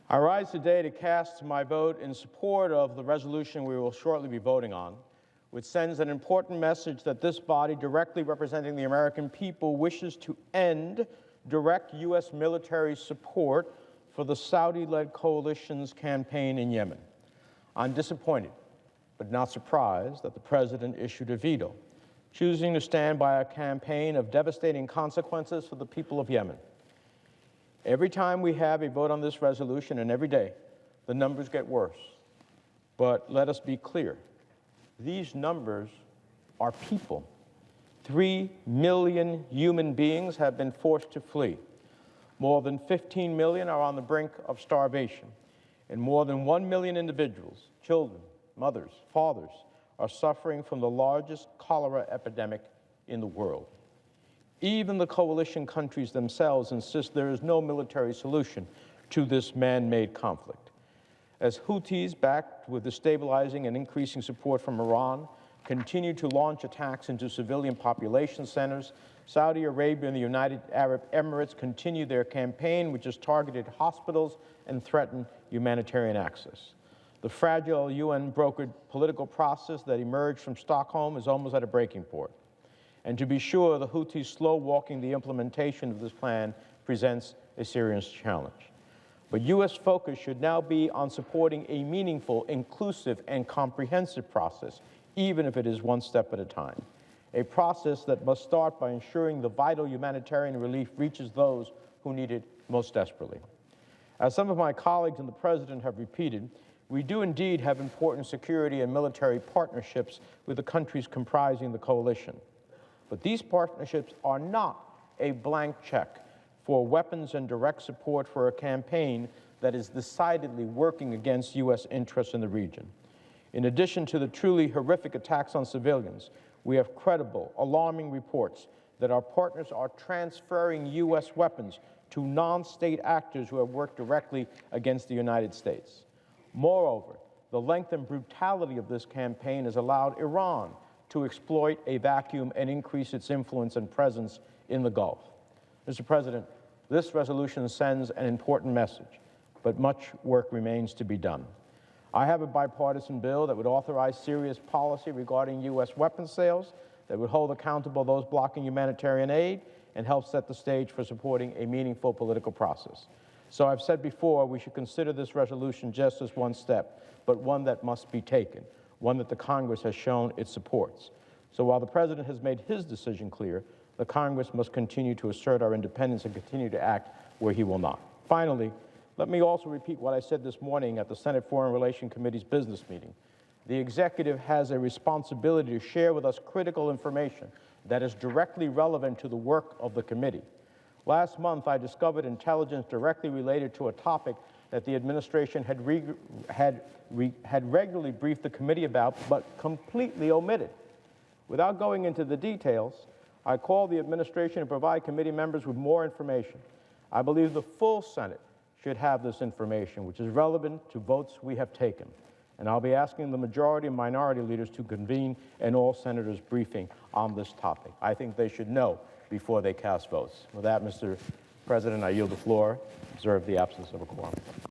I rise today to cast my vote in support of the resolution we will shortly be voting on, which sends an important message that this body, directly representing the American people, wishes to end direct U.S. military support for the Saudi-led coalition's campaign in Yemen. I'm disappointed, but not surprised, that the President issued a veto, choosing to stand by a campaign of devastating consequences for the people of Yemen. Every time we have a vote on this resolution, and every day, the numbers get worse. But let us be clear. These numbers are people. 3 million human beings have been forced to flee. More than 15 million are on the brink of starvation. And more than 1 million individuals, children, mothers, fathers, are suffering from the largest cholera epidemic in the world. Even the coalition countries themselves insist there is no military solution to this man-made conflict. As Houthis, backed with destabilizing and increasing support from Iran, continue to launch attacks into civilian population centers, Saudi Arabia and the United Arab Emirates continue their campaign, which has targeted hospitals and threatened humanitarian access. The fragile UN-brokered political process that emerged from Stockholm is almost at a breaking point. And to be sure, the Houthis slow-walking the implementation of this plan presents a serious challenge. But U.S. focus should now be on supporting a meaningful, inclusive, and comprehensive process, even if it is one step at a time. A process that must start by ensuring the vital humanitarian relief reaches those who need it most desperately. As some of my colleagues and the President have repeated, we do indeed have important security and military partnerships with the countries comprising the coalition. But these partnerships are not a blank check for weapons and direct support for a campaign that is decidedly working against U.S. interests in the region. In addition to the truly horrific attacks on civilians, we have credible, alarming reports that our partners are transferring U.S. weapons to non-state actors who have worked directly against the United States. Moreover, the length and brutality of this campaign has allowed Iran to exploit a vacuum and increase its influence and presence in the Gulf. Mr. President, this resolution sends an important message, but much work remains to be done. I have a bipartisan bill that would authorize serious policy regarding U.S. weapons sales, that would hold accountable those blocking humanitarian aid, and help set the stage for supporting a meaningful political process. So I've said before, we should consider this resolution just as one step, but one that must be taken, one that the Congress has shown it supports. So while the President has made his decision clear, the Congress must continue to assert our independence and continue to act where he will not. Finally, let me also repeat what I said this morning at the Senate Foreign Relations Committee's business meeting. The executive has a responsibility to share with us critical information that is directly relevant to the work of the committee. Last month, I discovered intelligence directly related to a topic that the administration had regularly briefed the committee about, but completely omitted. Without going into the details, I called the administration to provide committee members with more information. I believe the full Senate should have this information, which is relevant to votes we have taken. And I'll be asking the majority and minority leaders to convene an all-senators briefing on this topic. I think they should know before they cast votes. With that, Mr. President, I yield the floor. Observe the absence of a quorum.